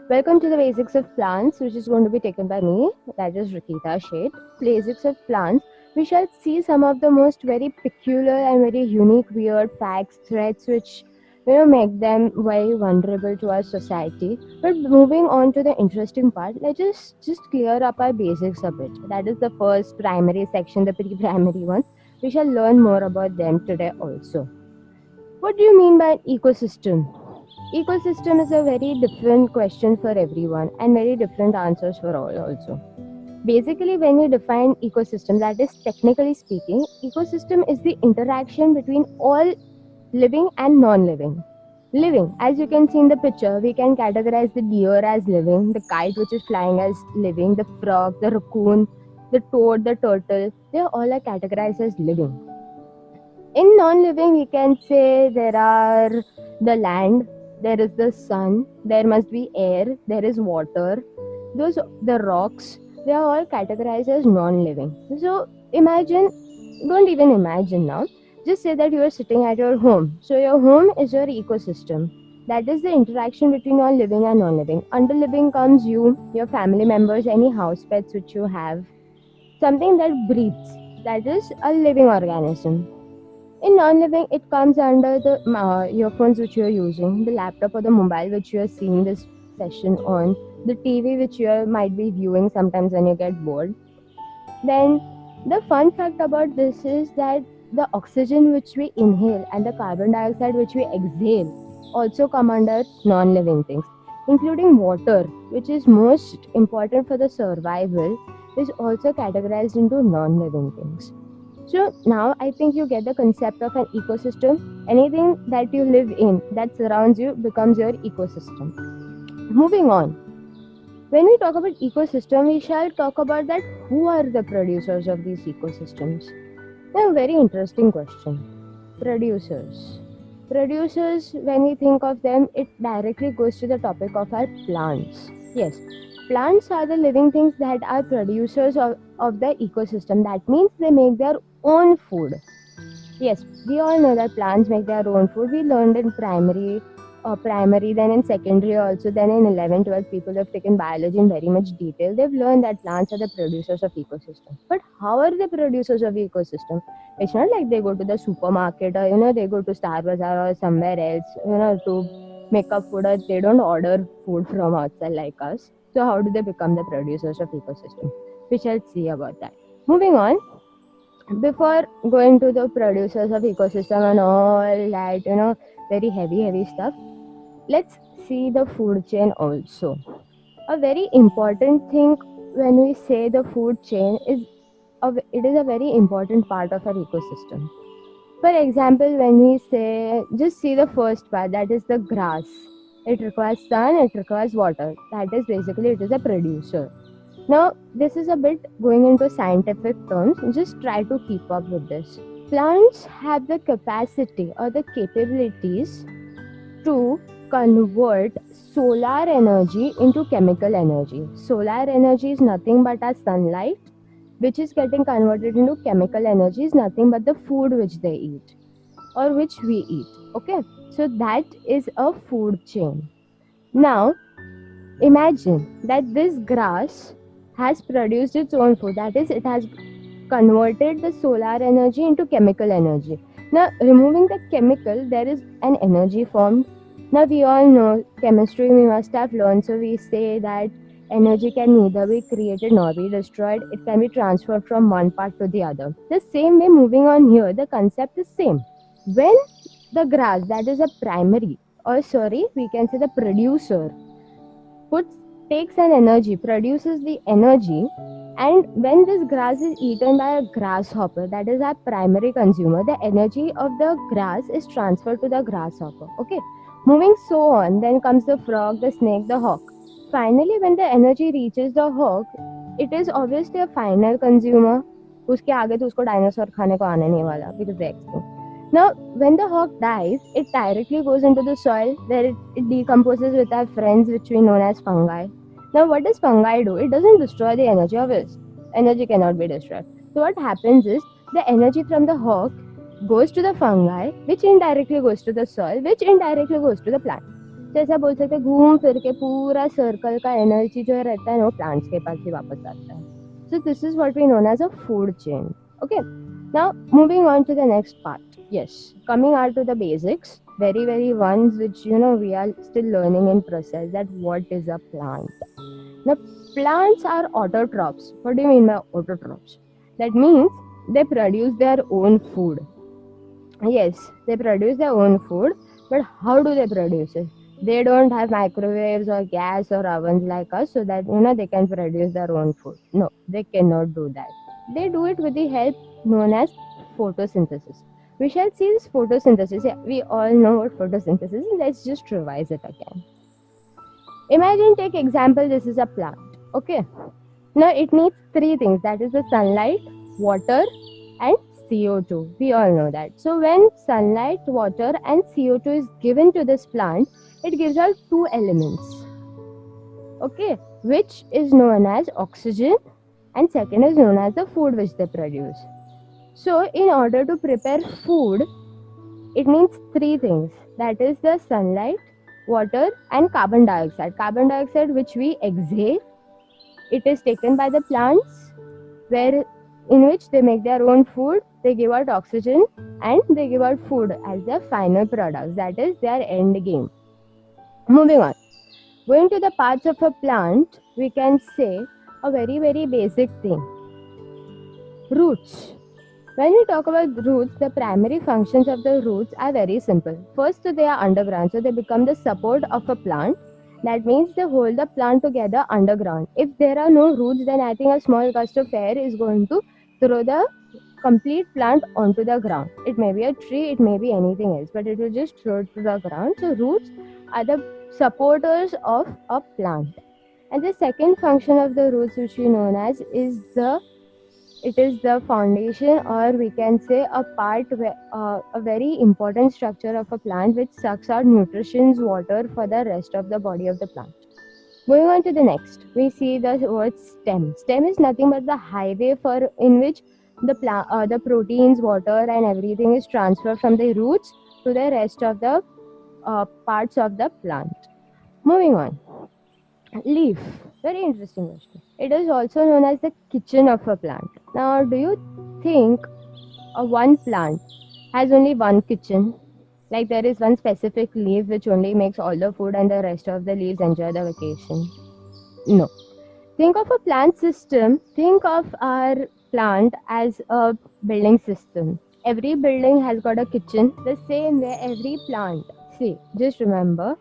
Welcome to the Basics of Plants, which is going to be taken by me, that is Rikita Sheth. Basics of Plants, we shall see some of the most very peculiar and very unique, weird facts, threats, which make them very vulnerable to our society. But moving on to the interesting part, let's just clear up our basics a bit. That is the first primary section, the pre-primary ones. We shall learn more about them today also. What do you mean by an ecosystem? Ecosystem is a very different question for everyone and very different answers for all also. Basically, when we define ecosystem, that is technically speaking, ecosystem is the interaction between all living and non-living. Living, as you can see in the picture, we can categorize the deer as living, the kite which is flying as living, the frog, the raccoon, the toad, the turtle, they all are categorized as living. In non-living, we can say there are the land, there is the sun, there must be air, there is water, those the rocks, they are all categorized as non-living. So imagine, don't even imagine now, just say that you are sitting at your home. So your home is your ecosystem. That is the interaction between all living and non-living. Under living comes you, your family members, any house pets which you have, something that breathes, that is a living organism. In non-living, it comes under the earphones which you are using, the laptop or the mobile which you are seeing this session on, the TV which you might be viewing sometimes when you get bored. Then, the fun fact about this is that the oxygen which we inhale and the carbon dioxide which we exhale also come under non-living things, including water, which is most important for the survival, is also categorized into non-living things. So now I think you get the concept of an ecosystem. Anything that you live in that surrounds you becomes your ecosystem. Moving on. When we talk about ecosystem, we shall talk about that who are the producers of these ecosystems. Now, a very interesting question. Producers. Producers, when we think of them, it directly goes to the topic of our plants. Yes, plants are the living things that are producers of the ecosystem. That means they make their own food. Yes, we all know that plants make their own food. We learned in primary, then in secondary also, then in 11, 12, people have taken biology in very much detail. They've learned that plants are the producers of ecosystem. But how are they producers of ecosystem? It's not like they go to the supermarket or, they go to Star Bazaar or somewhere else, to make up food, or they don't order food from outside like us. So how do they become the producers of ecosystem? We shall see about that. Moving on, before going to the producers of ecosystem and all that, very heavy stuff, let's see the food chain also. A very important thing when we say the food chain is it is a very important part of our ecosystem. For example, when we say, just see the first part, that is the grass. It requires sun, it requires water. That is basically, it is a producer. Now, this is a bit going into scientific terms. Just try to keep up with this. Plants have the capacity or the capabilities to convert solar energy into chemical energy. Solar energy is nothing but our sunlight, which is getting converted into chemical energy, is nothing but the food which they eat or which we eat. Okay, so that is a food chain. Now, imagine that this grass has produced its own food, that is, it has converted the solar energy into chemical energy. Now, removing the chemical, there is an energy formed. Now, we all know chemistry, we must have learned, so we say that energy can neither be created nor be destroyed, it can be transferred from one part to the other. The same way, moving on here, the concept is same. When the grass, that is a primary, or sorry, we can say the producer, puts takes an energy, produces the energy, and when this grass is eaten by a grasshopper, that is our primary consumer, the energy of the grass is transferred to the grasshopper. Okay, moving so on, then comes the frog, the snake, the hawk. Finally, when the energy reaches the hawk, it is obviously a final consumer. उसके आगे तो उसको dinosaur खाने को आने नहीं वाला because they extinct. Now, when the hawk dies, it directly goes into the soil where it decomposes with our friends, which we know as fungi. Now, what does fungi do? It doesn't destroy the energy of it. Energy cannot be destroyed. So, what happens is the energy from the hawk goes to the fungi, which indirectly goes to the soil, which indirectly goes to the plant. जैसा बोल सकते हैं घूम फिर के पूरा circle का energy जो रहता है ना वो प्लांट्स के पास ही वापस आता है. So this is what we known as a food chain. Okay. Now moving on to the next part. Yes, coming out to the basics, very ones which we are still learning in process, that what is a plant. Now plants are autotrophs. What do you mean by autotrophs? That means they produce their own food. Yes, they produce their own food, but how do they produce it? They don't have microwaves or gas or ovens like us, so that they can produce their own food. No, they cannot do that. They do it with the help known as photosynthesis. We shall see this photosynthesis. Yeah, we all know what photosynthesis is. Let's just revise it again. Imagine, take example, this is a plant. Okay. Now it needs three things, that is the sunlight, water, and CO2. We all know that. So when sunlight, water, and CO2 is given to this plant, it gives out two elements. Okay, which is known as oxygen, and second is known as the food which they produce. So in order to prepare food, it needs three things, that is the sunlight, water, and carbon dioxide. Carbon dioxide which we exhale, it is taken by the plants, where in which they make their own food, they give out oxygen, and they give out food as their final products, that is their end game. Moving on, going to the parts of a plant, we can say a very basic thing, roots. When we talk about roots, the primary functions of the roots are very simple. First, they are underground, so they become the support of a plant. That means they hold the plant together underground. If there are no roots, then I think a small gust of air is going to throw the complete plant onto the ground. It may be a tree, it may be anything else, but it will just throw it to the ground. So roots are the supporters of a plant. And the second function of the roots, which we know as, is the foundation, or we can say a part where a very important structure of a plant which sucks out nutrition, water for the rest of the body of the plant. Going on to the next, we see the word stem. Stem is nothing but the highway for in which the proteins, water, and everything is transferred from the roots to the rest of the parts of the plant. Moving on, leaf. Very interesting question. It is also known as the kitchen of a plant. Now, do you think one plant has only one kitchen? Like there is one specific leaf which only makes all the food and the rest of the leaves enjoy the vacation? No. Think of a plant system. Think of our plant as a building system. Every building has got a kitchen. The same way every plant. See, just remember,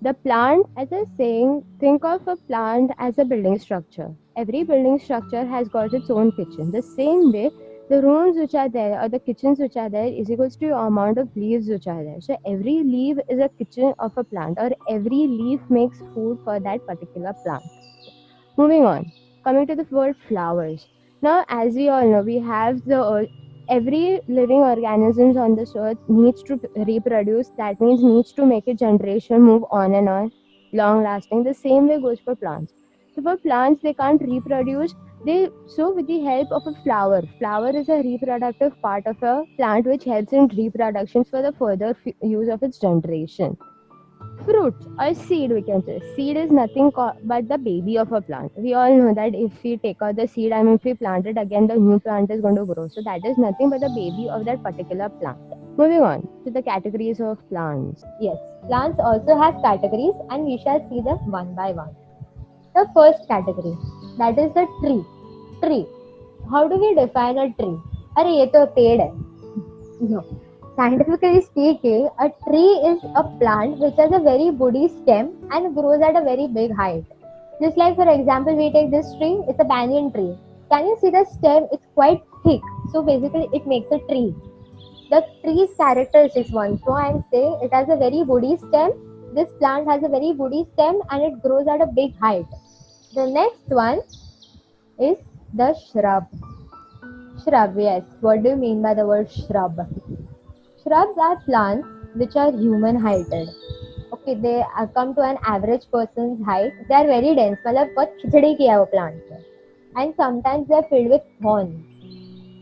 the plant, as I was saying, think of a plant as a building structure. Every building structure has got its own kitchen. The same way, the rooms which are there or the kitchens which are there is equals to your amount of leaves which are there. So every leaf is a kitchen of a plant, or every leaf makes food for that particular plant. Moving on, coming to the word flowers. Now, as we all know, we have the earth. Every living organisms on this earth needs to reproduce. That means needs to make a generation move on and on, long lasting. The same way goes for plants. So for plants, they can't reproduce. So with the help of a flower. Flower is a reproductive part of a plant which helps in reproductions for the further use of its generation. Fruits or seed, we can say. Seed is nothing but the baby of a plant. We all know that if we take out the seed, I mean, if we plant it again, the new plant is going to grow. So that is nothing but the baby of that particular plant. Moving on to the categories of plants. Yes, plants also have categories and we shall see them one by one. The first category, that is the tree. Tree. How do we define a tree? अरे ये तो पेड़ है. No. Scientifically speaking, a tree is a plant which has a very woody stem and grows at a very big height. Just like for example, we take this tree, it's a banyan tree. Can you see the stem? It's quite thick. So basically it makes a tree. The tree's characteristics once more I'm saying it has a very woody stem. This plant has a very woody stem and it grows at a big height. The next one is the shrub. Shrub, yes. What do you mean by the word shrub? Shrubs are plants which are human heighted. Okay, they come to an average person's height. They are very dense. मतलब बहुत खिचड़ी किया वो plant है. And sometimes they are filled with thorns.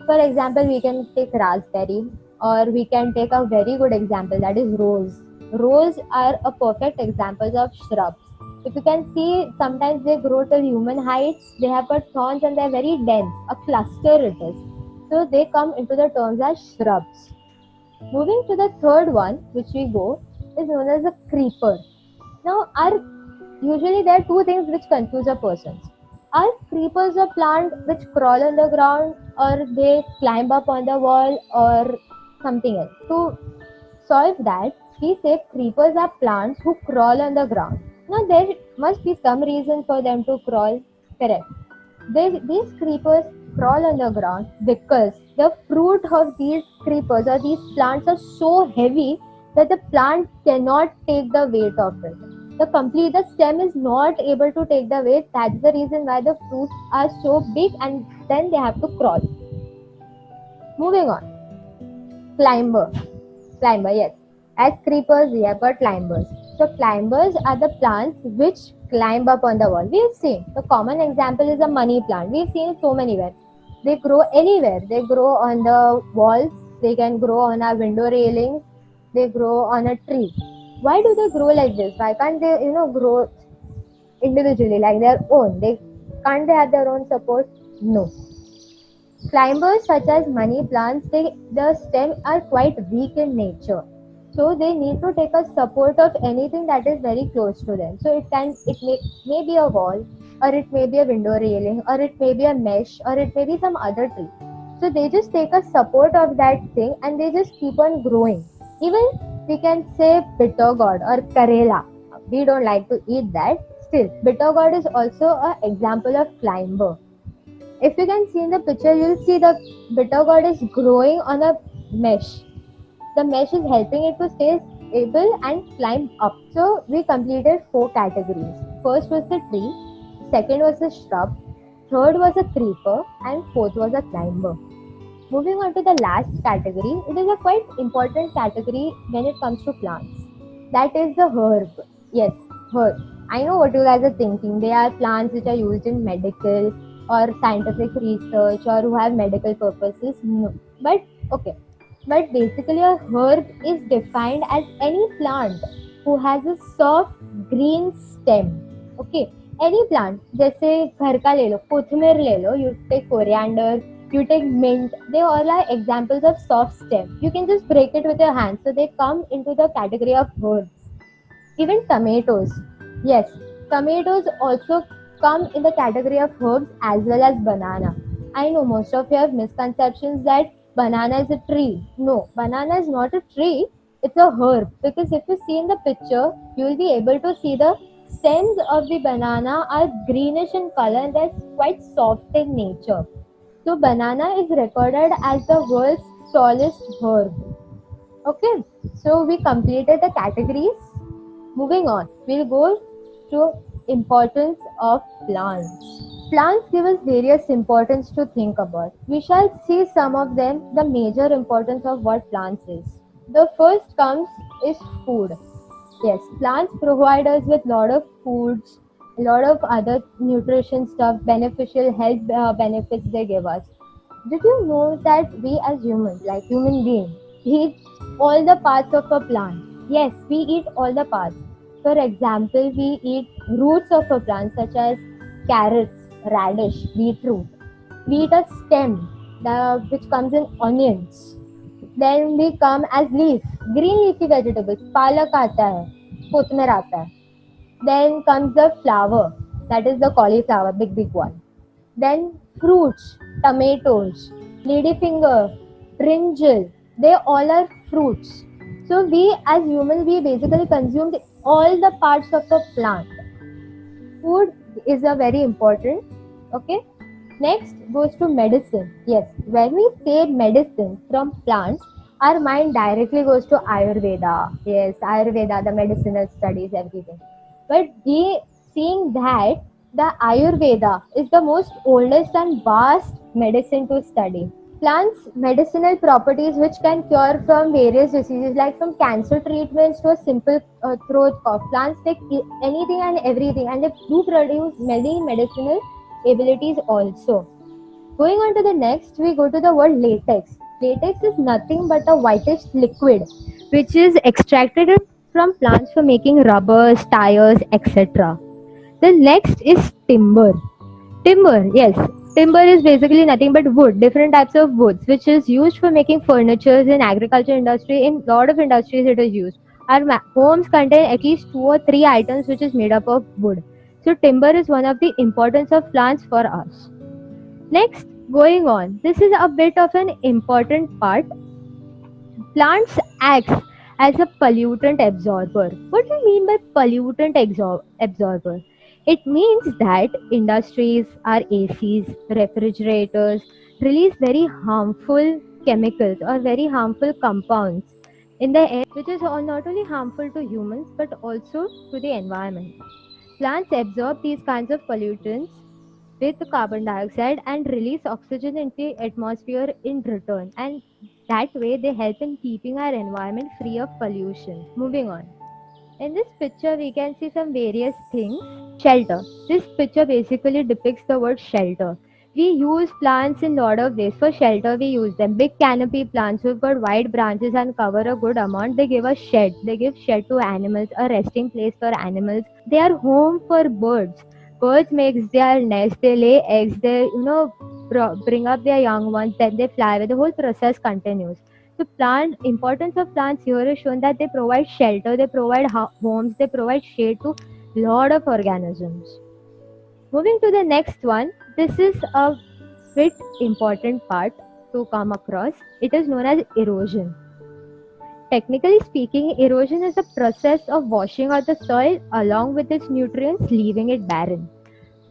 For example, we can take raspberry, or we can take a very good example, that is rose. Rose are a perfect examples of shrubs. If you can see, sometimes they grow to human heights. They have got thorns and they're very dense. A cluster it is. So they come into the terms as shrubs. Moving to the third one, which we go, is known as a creeper. Now, usually there are two things which confuse a person. Are creepers a plant which crawl on the ground, or they climb up on the wall, or something else? To solve that, we say creepers are plants who crawl on the ground. Now, there must be some reason for them to crawl. Correct. These creepers crawl on the ground because the fruit of these creepers or these plants are so heavy that the plant cannot take the weight of it. The stem is not able to take the weight. That's the reason why the fruits are so big and then they have to crawl. Moving on. Climber. Climber, yes. As creepers, we have got climbers. So climbers are the plants which climb up on the wall. We've seen the common example is a money plant. We've seen it so many where they grow anywhere. They grow on the walls. They can grow on our window railings. They grow on a tree. Why do they grow like this? Why can't they, grow individually like their own? They have their own support? No. Climbers such as money plants, the stem are quite weak in nature. So they need to take a support of anything that is very close to them. So it may be a wall, or it may be a window railing, or it may be a mesh, or it may be some other tree. So they just take a support of that thing and they just keep on growing. Even we can say bitter gourd or karela. We don't like to eat that. Still, bitter gourd is also an example of climber. If you can see in the picture, you'll see the bitter gourd is growing on a mesh. The mesh is helping it to stay stable and climb up. So we completed 4 categories. First was the tree, second was the shrub, third was a creeper, and fourth was a climber. Moving on to the last category, it is a quite important category when it comes to plants. That is the herb. Yes, herb. I know what you guys are thinking. They are plants which are used in medical or scientific research or who have medical purposes. No. But okay. But basically a herb is defined as any plant who has a soft green stem. Okay. Any plant, जैसे घर का ले लो, कोथिमीर ले लो, you take coriander, you take mint, they all are examples of soft stem. You can just break it with your hands. So they come into the category of herbs. Even tomatoes. Yes, tomatoes also come in the category of herbs as well as banana. I know most of you have misconceptions that banana is a tree. No, banana is not a tree, it's a herb. Because if you see in the picture, you will be able to see the stems of the banana are greenish in color and they're quite soft in nature. So banana is recorded as the world's tallest herb. Okay, so we completed the categories. Moving on, we'll go to importance of plants. Plants give us various importance to think about. We shall see some of them, the major importance of what plants is. The first comes is food. Yes, plants provide us with lot of foods, a lot of other nutrition stuff, beneficial health benefits they give us. Did you know that we as humans, like human beings, eat all the parts of a plant? Yes, we eat all the parts. For example, we eat roots of a plant such as carrots, radish, beetroot. We eat a stem which comes in onions. Then we come as leaf, green leafy vegetables. Palak आता है, कोथमीर आता है. Then comes the flower, that is the cauliflower, big one. Then fruits, tomatoes, ladyfinger, brinjal, they all are fruits. So we as humans, we basically consumed all the parts of the plant. Food is a very important. Okay. Next goes to medicine. Yes, when we say medicine from plants, our mind directly goes to Ayurveda. Yes, Ayurveda, the medicinal studies, everything. But seeing that the Ayurveda is the most oldest and vast medicine to study. Plants medicinal properties which can cure from various diseases, like from cancer treatments to a simple throat cough. Plants take anything and everything, and they do produce many medicinal abilities also. Going on to the next, we go to the word latex. Latex is nothing but a whitish liquid which is extracted from plants for making rubbers, tires, etc. The next is timber. Timber, yes. Timber is basically nothing but wood, different types of woods, which is used for making furniture in agriculture industry. In lot of industries, it is used. Our homes contain at least 2 or 3 items which is made up of wood. So timber is one of the importance of plants for us. Next, going on. This is a bit of an important part. Plants acts as a pollutant absorber. What do you mean by pollutant absorber? It means that industries, our ACs, refrigerators release very harmful chemicals or very harmful compounds in the air, which is not only harmful to humans but also to the environment. Plants absorb these kinds of pollutants with carbon dioxide and release oxygen into the atmosphere in return, and that way they help in keeping our environment free of pollution. Moving on. In this picture we can see some various things. Shelter. This picture basically depicts the word shelter. We use plants in lot of ways. For shelter we use them. Big canopy plants who've got wide branches and cover a good amount. They give us shed. They give shed to animals, a resting place for animals. They are home for birds. Birds makes their nest. They lay eggs. They bring up their young ones. Then they fly away. The whole process continues. So plant importance of plants here is shown that they provide shelter, they provide homes, they provide shade to lot of organisms. Moving to the next one, this is a bit important part to come across. It is known as erosion. Technically speaking, erosion is the process of washing out the soil along with its nutrients, leaving it barren.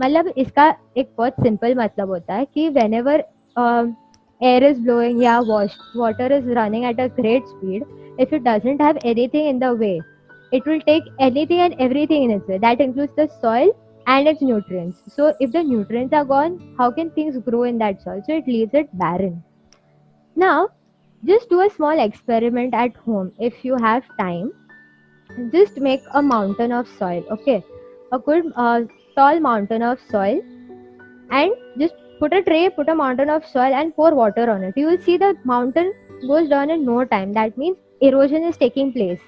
मतलब इसका एक बहुत simple मतलब होता है कि whenever air is blowing या water is running at a great speed, if it doesn't have anything in the way, it will take anything and everything in its way. That includes the soil and its nutrients. So if the nutrients are gone, how can things grow in that soil? So it leaves it barren. Now, just do a small experiment at home if you have time. Just make a mountain of soil, okay? A good tall mountain of soil, and just put a tray, put a mountain of soil and pour water on it. You will see the mountain goes down in no time. That means erosion is taking place.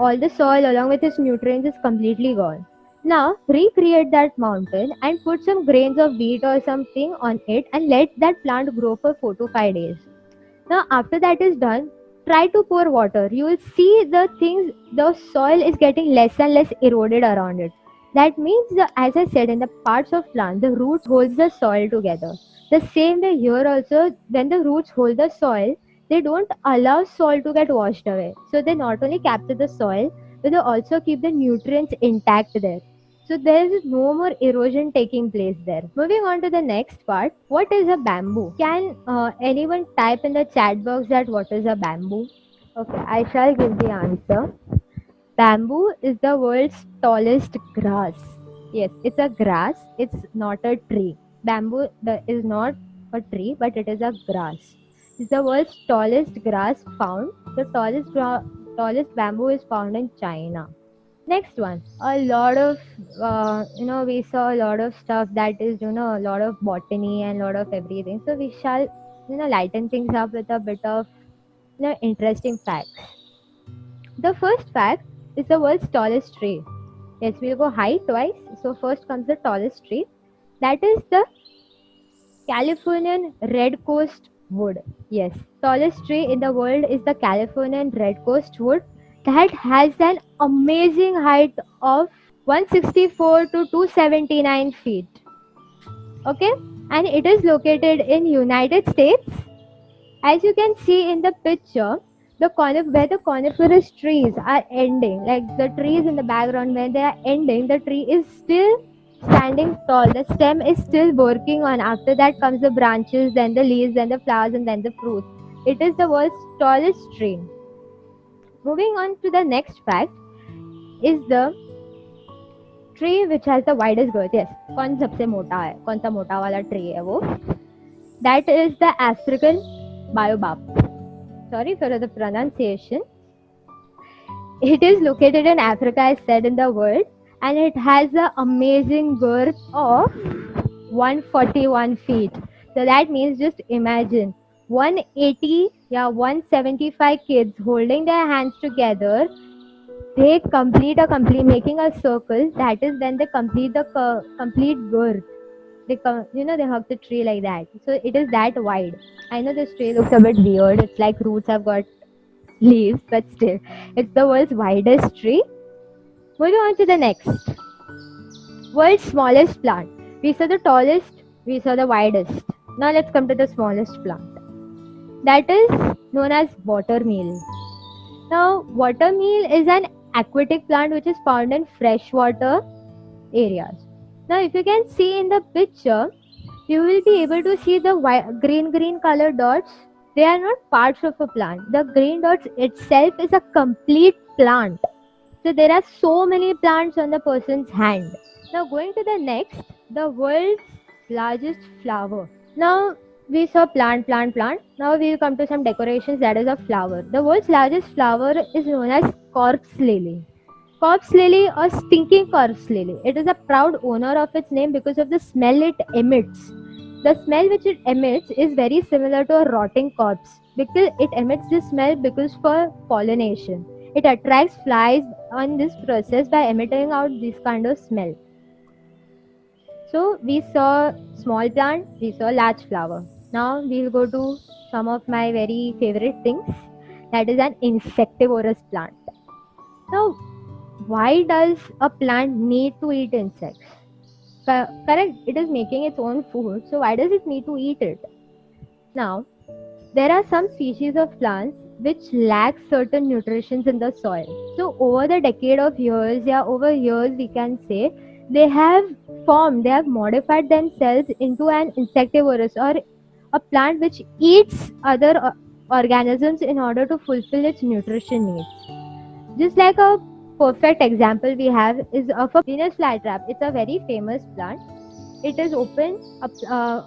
All the soil along with its nutrients is completely gone. Now recreate that mountain and put some grains of wheat or something on it and let that plant grow for 4 to 5 days. Now after that is done, try to pour water. You will see the soil is getting less and less eroded around it. That means, as I said, in the parts of plant, the roots holds the soil together. The same way here also, when the roots hold the soil, they don't allow soil to get washed away. So they not only capture the soil, but they also keep the nutrients intact there. So there is no more erosion taking place there. Moving on to the next part, what is a bamboo? Can anyone type in the chat box that what is a bamboo? Okay, I shall give the answer. Bamboo is the world's tallest grass. Yes, it's a grass. It's not a tree. Bamboo is not a tree, but it is a grass. It's the world's tallest grass found. The tallest bamboo is found in China. Next one, a lot of we saw a lot of stuff that is a lot of botany and a lot of everything. So we shall lighten things up with a bit of interesting facts. The first fact is the world's tallest tree. Yes, we'll go high twice. So first comes the tallest tree. That is the Californian red coast wood. Yes, tallest tree in the world is the Californian red coast wood that has an amazing height of 164 to 279 feet. Okay, and it is located in United States. As you can see in the picture, where the coniferous trees are ending, like the trees in the background, where they are ending, the tree is still standing tall. The stem is still working on. After that comes the branches, then the leaves, then the flowers, and then the fruits. It is the world's tallest tree. Moving on to the next fact is the tree which has the widest girth. Yes, कौन सबसे मोटा है? कौन सा मोटा वाला tree है वो? That is the African baobab. Sorry for the pronunciation. It is located in Africa, as said in the word, and it has an amazing girth of 141 feet. So that means, just imagine 180 175 kids holding their hands together They making a circle. That is when they complete the complete girth. They hug the tree like that. So it is that wide. I know this tree looks a bit weird. It's like roots have got leaves, but still, it's the world's widest tree. Moving on to the next. World's smallest plant. We saw the tallest, we saw the widest. Now let's come to the smallest plant. That is known as watermeal. Now, watermeal is an aquatic plant which is found in freshwater areas. Now, if you can see in the picture, you will be able to see the green color dots. They are not parts of a plant. The green dots itself is a complete plant. So there are so many plants on the person's hand. Now going to the next, the world's largest flower. Now we saw plant. Now we will come to some decorations, that is a flower. The world's largest flower is known as corpse lily. Corpse lily or stinking corpse lily. It is a proud owner of its name because of the smell it emits. The smell which it emits is very similar to a rotting corpse because it emits this smell because for pollination. It attracts flies on this process by emitting out this kind of smell. So we saw small plant, we saw large flower. Now we'll go to some of my very favorite things. That is an insectivorous plant. Now, why does a plant need to eat insects? Correct, it is making its own food, so why does it need to eat it? Now, there are some species of plants which lack certain nutrients in the soil. So over the decade of years, over years we can say, they have modified themselves into an insectivorous or a plant which eats other organisms in order to fulfill its nutrition needs. Just like a perfect example we have is of a Venus flytrap. It's a very famous plant. It is open,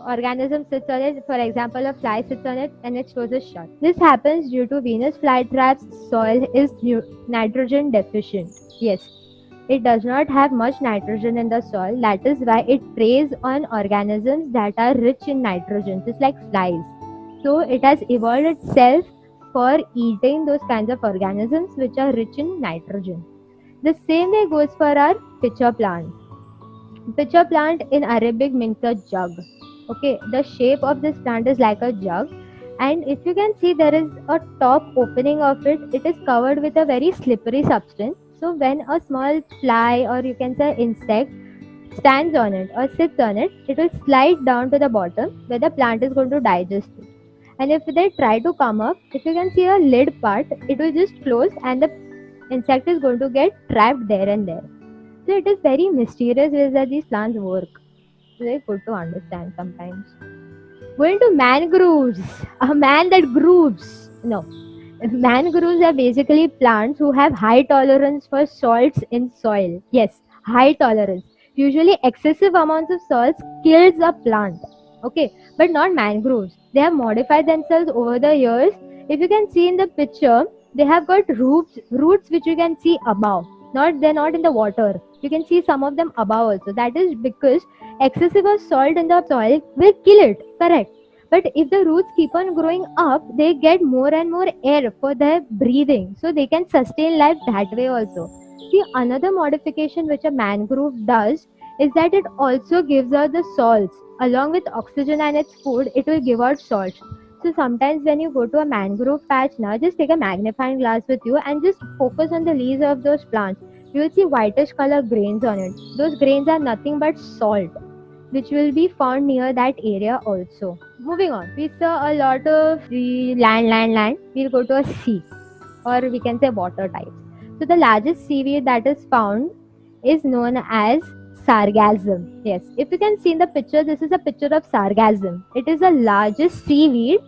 organism sits on it, for example a fly sits on it and it closes shut. This happens due to Venus flytrap's soil is nitrogen deficient. Yes, it does not have much nitrogen in the soil. That is why it preys on organisms that are rich in nitrogen, just like flies. So it has evolved itself for eating those kinds of organisms which are rich in nitrogen. The same way goes for our pitcher plant. Pitcher plant in Arabic means a jug. Okay, the shape of this plant is like a jug, and if you can see, there is a top opening of it. It is covered with a very slippery substance. So when a small fly or you can say insect stands on it or sits on it, it will slide down to the bottom where the plant is going to digest it. And if they try to come up, if you can see a lid part, it will just close and the insect is going to get trapped there and there. So it is very mysterious ways that these plants work. It's very good to understand sometimes. Going to mangroves, a man that grooves. No, mangroves are basically plants who have high tolerance for salts in soil. Yes, high tolerance. Usually excessive amounts of salts kills a plant. Okay, but not mangroves. They have modified themselves over the years. If you can see in the picture, they have got roots which you can see above. They're not in the water. You can see some of them above also. That is because excessive of salt in the soil will kill it. Correct. But if the roots keep on growing up, they get more and more air for their breathing. So they can sustain life that way also. See, another modification which a mangrove does is that it also gives out the salts. Along with oxygen and its food, it will give out salts. So sometimes when you go to a mangrove patch now, just take a magnifying glass with you and just focus on the leaves of those plants. You will see whitish color grains on it. Those grains are nothing but salt, which will be found near that area also. Moving on, we saw a lot of land. We'll go to a sea, or we can say water types. So the largest seaweed that is found is known as sargassum. Yes, if you can see in the picture, this is a picture of sargassum. It is the largest seaweed,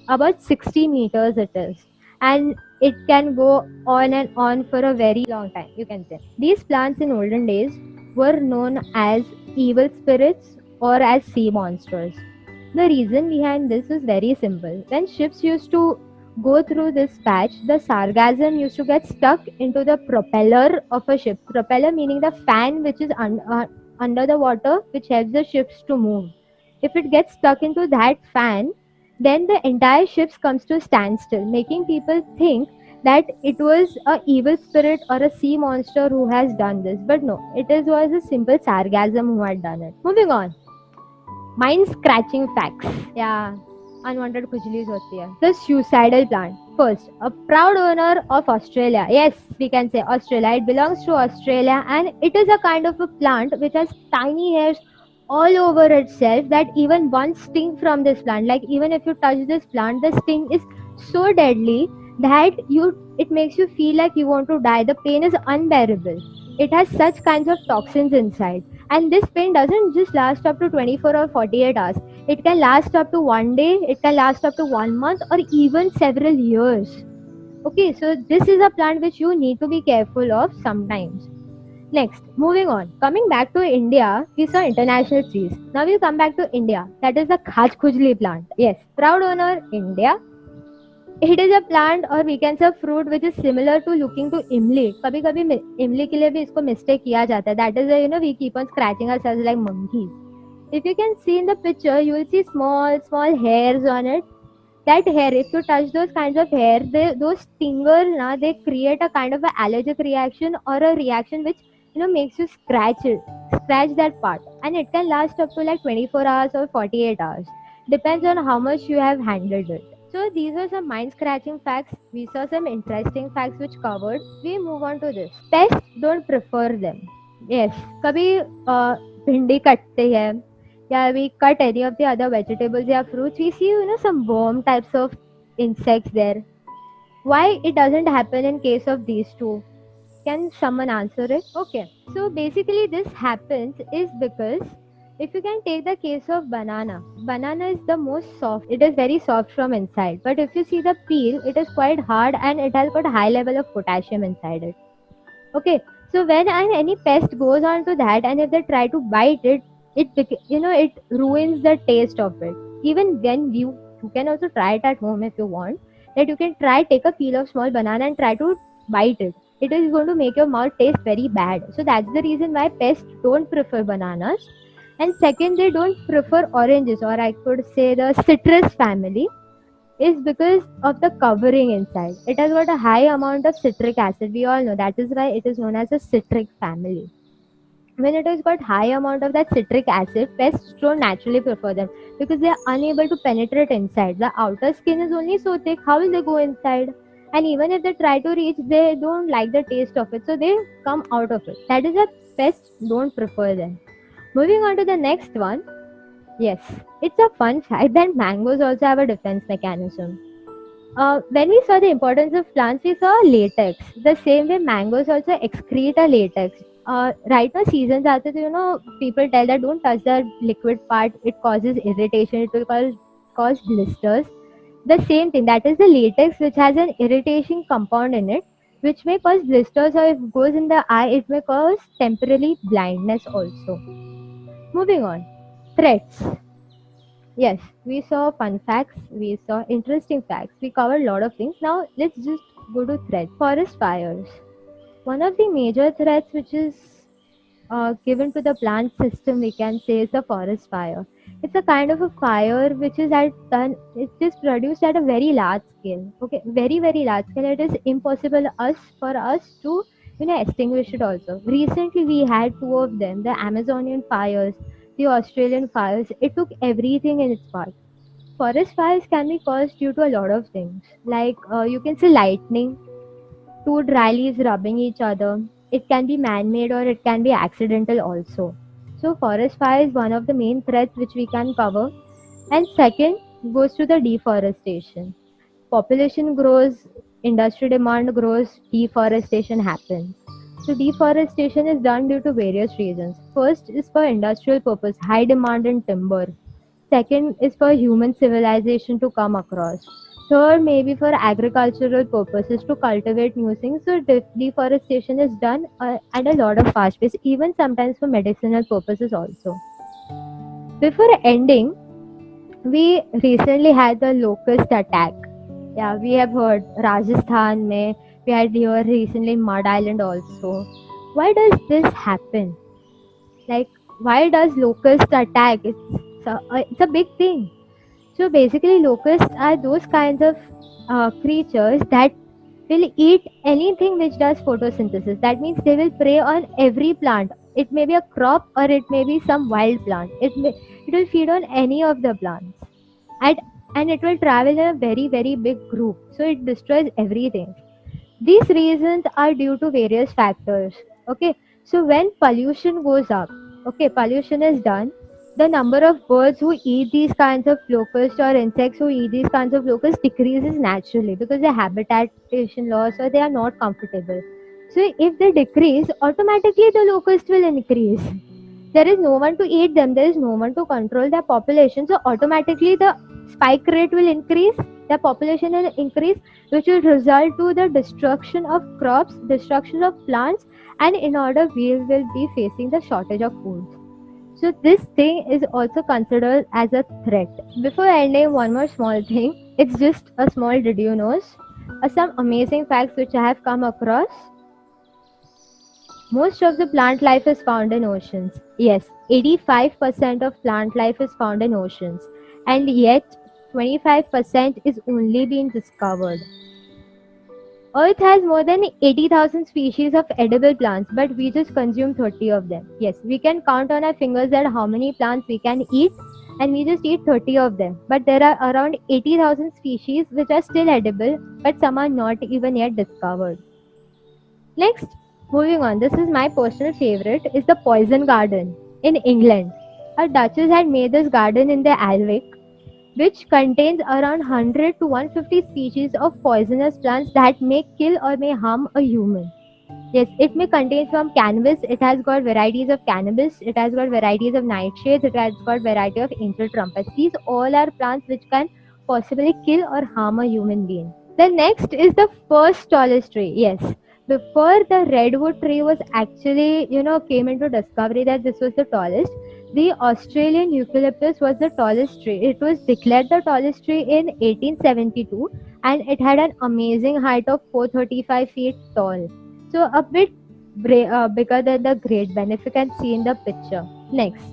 about 60 meters it is, and it can go on and on for a very long time, you can say. These plants in olden days were known as evil spirits or as sea monsters. The reason behind this is very simple. When ships used to go through this patch, the sargassum used to get stuck into the propeller of a ship. Propeller meaning the fan which is under the water, which helps the ships to move. If it gets stuck into that fan, then the entire ship comes to a standstill, making people think that it was a evil spirit or a sea monster who has done this, but no, was a simple sarcasm who had done it. Moving on, mind scratching facts. Yeah, unwanted खुजलीज होती है. The suicidal plant. First, a proud owner of Australia. Yes, we can say Australia. It belongs to Australia and it is a kind of a plant which has tiny hairs all over itself that even one sting from this plant, like even if you touch this plant, the sting is so deadly that it makes you feel like you want to die. The pain is unbearable. It has such kinds of toxins inside. And this pain doesn't just last up to 24 or 48 hours. It can last up to one day, it can last up to 1 month, or even several years. Okay, so this is a plant which you need to be careful of sometimes. Next, moving on. Coming back to India, we saw international trees. Now we'll come back to India. That is the Khaj Khujli plant. Yes, proud owner, India. It is a plant or we can say fruit which is similar to looking to imli. कभी कभी इमली के लिए भी इसको mistake किया जाता है. That is why we keep on scratching ourselves like monkeys. If you can see in the picture, you will see small hairs on it. That hair, if you touch those kinds of hair, those stingers, they create a kind of an allergic reaction or a reaction which makes you scratch that part, and it can last up to like 24 hours or 48 hours. Depends on how much you have handled it. So these are some mind scratching facts. We saw some interesting facts which covered. We move on to this. Pests don't prefer them. Yes, कभी भिंडी कटते हैं या we cut any of the other vegetables or fruits, we see some worm types of insects there. Why it doesn't happen in case of these two? Can someone answer it? Okay, so basically this happens is because if you can take the case of banana is the most soft. It is very soft from inside, but if you see the peel, it is quite hard and it has got high level of potassium inside it. Okay, so when any pest goes on to that and if they try to bite it, it ruins the taste of it. Even when you can also try it at home if you want, that you can take a peel of small banana and try to bite it. It is going to make your mouth taste very bad. So that's the reason why pests don't prefer bananas. And second, they don't prefer oranges, or I could say the citrus family, is because of the covering inside. It has got a high amount of citric acid. We all know that is why it is known as a citric family. When it has got high amount of that citric acid, pests don't naturally prefer them because they are unable to penetrate inside. The outer skin is only so thick. How will they go inside? And even if they try to reach, they don't like the taste of it, so they come out of it. That is why pests don't prefer them. Moving on to the next one. Yes, it's a fun fact that mangoes also have a defense mechanism. When we saw the importance of plants, we saw latex. The same way mangoes also excrete a latex. Right now, seasons are people tell that don't touch the liquid part, it causes irritation, it will cause blisters. The same thing, that is the latex which has an irritating compound in it, which may cause blisters, or if it goes in the eye, it may cause temporary blindness also. Moving on, threats. Yes, we saw fun facts, we saw interesting facts, we covered a lot of things. Now let's just go to threats. Forest fires. One of the major threats which is given to the plant system, we can say, is the forest fire. It's a kind of a fire which is it is produced at a very large scale. Okay, very large scale. It is impossible for us to extinguish it also. Recently we had two of them, the Amazonian fires, the Australian fires. It took everything in its path. Forest fires can be caused due to a lot of things, like you can say lightning, two dry leaves rubbing each other. It can be man-made or it can be accidental also. So forest fire is one of the main threats which we can cover. And second goes to the deforestation. Population grows, industry demand grows, deforestation happens. So deforestation is done due to various reasons. First is for industrial purpose, high demand in timber. Second is for human civilization to come across. Third, maybe for agricultural purposes to cultivate new things. So deforestation is done at a lot of fast pace, even sometimes for medicinal purposes also. Before ending, we recently had the locust attack. Yeah, we have heard Rajasthan mein, we had here recently Mud Island also. Why does this happen? Like, why does locust attack? It's a big thing. So basically, locusts are those kinds of creatures that will eat anything which does photosynthesis. That means they will prey on every plant. It may be a crop or it may be some wild plant. It will feed on any of the plants. And and it will travel in a very very big group. So it destroys everything. These reasons are due to various factors. Okay, so when pollution goes up, okay, pollution is done, the number of birds who eat these kinds of locusts or insects who eat these kinds of locusts decreases naturally because their habitation loss or they are not comfortable. So if they decrease, automatically the locust will increase. There is no one to eat them, there is no one to control their population, so automatically the spike rate will increase, the population will increase, which will result to the destruction of crops, destruction of plants, and in order we will be facing the shortage of food. So this thing is also considered as a threat. Before ending, one more small thing, it's just a small did you knows, some amazing facts which I have come across. Most of the plant life is found in oceans. Yes, 85% of plant life is found in oceans, and yet 25% is only being discovered. Earth has more than 80,000 species of edible plants, but we just consume 30 of them. Yes, we can count on our fingers that how many plants we can eat, and we just eat 30 of them. But there are around 80,000 species which are still edible, but some are not even yet discovered. Next, moving on, this is my personal favorite, is the Poison Garden in England. A duchess had made this garden in the Alwick, which contains around 100 to 150 species of poisonous plants that may kill or may harm a human. Yes, it may contain from cannabis. It has got varieties of cannabis. It has got varieties of nightshades. It has got variety of angel trumpets. These all are plants which can possibly kill or harm a human being. The next is the first tallest tree. Yes, before the redwood tree was actually came into discovery that this was the tallest, the Australian eucalyptus was the tallest tree. It was declared the tallest tree in 1872, and it had an amazing height of 435 feet tall. So a bit bigger than the Great Bend, if you can see in the picture. Next,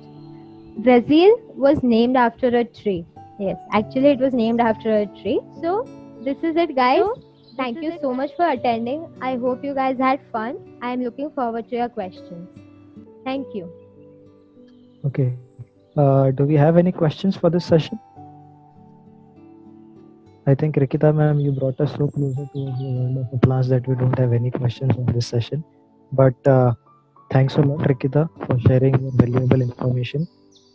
Brazil was named after a tree. Yes, actually it was named after a tree. So this is it, guys. Thank you so much for attending. I hope you guys had fun. I am looking forward to your questions. Thank you. Okay. Do we have any questions for this session? I think Rikita ma'am, you brought us so closer to the world of the plants that we don't have any questions on this session. But thanks a lot, Rikita, for sharing your valuable information.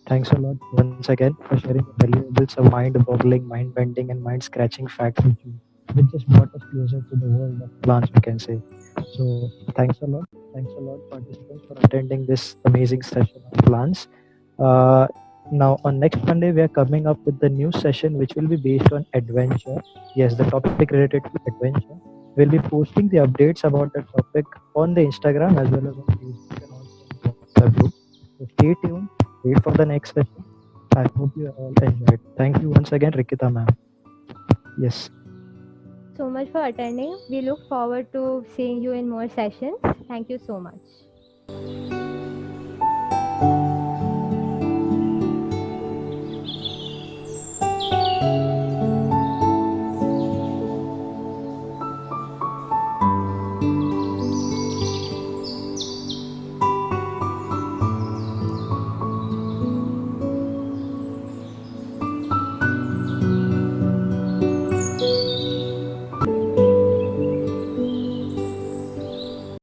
Thanks a lot once again for sharing your valuable, some mind-boggling, mind-bending, and mind-scratching facts which just brought us closer to the world of plants, we can say. So thanks a lot. Thanks a lot, participants, for attending this amazing session of plants. Uh, Now, on next Monday, we are coming up with the new session which will be based on adventure. Yes, the topic related to adventure. We'll be posting the updates about the topic on the Instagram as well as on Facebook and also on the WhatsApp group. So stay tuned, wait for the next session. I hope you all enjoyed. Thank you once again, Rikita ma'am. Yes. So much for attending. We look forward to seeing you in more sessions. Thank you so much.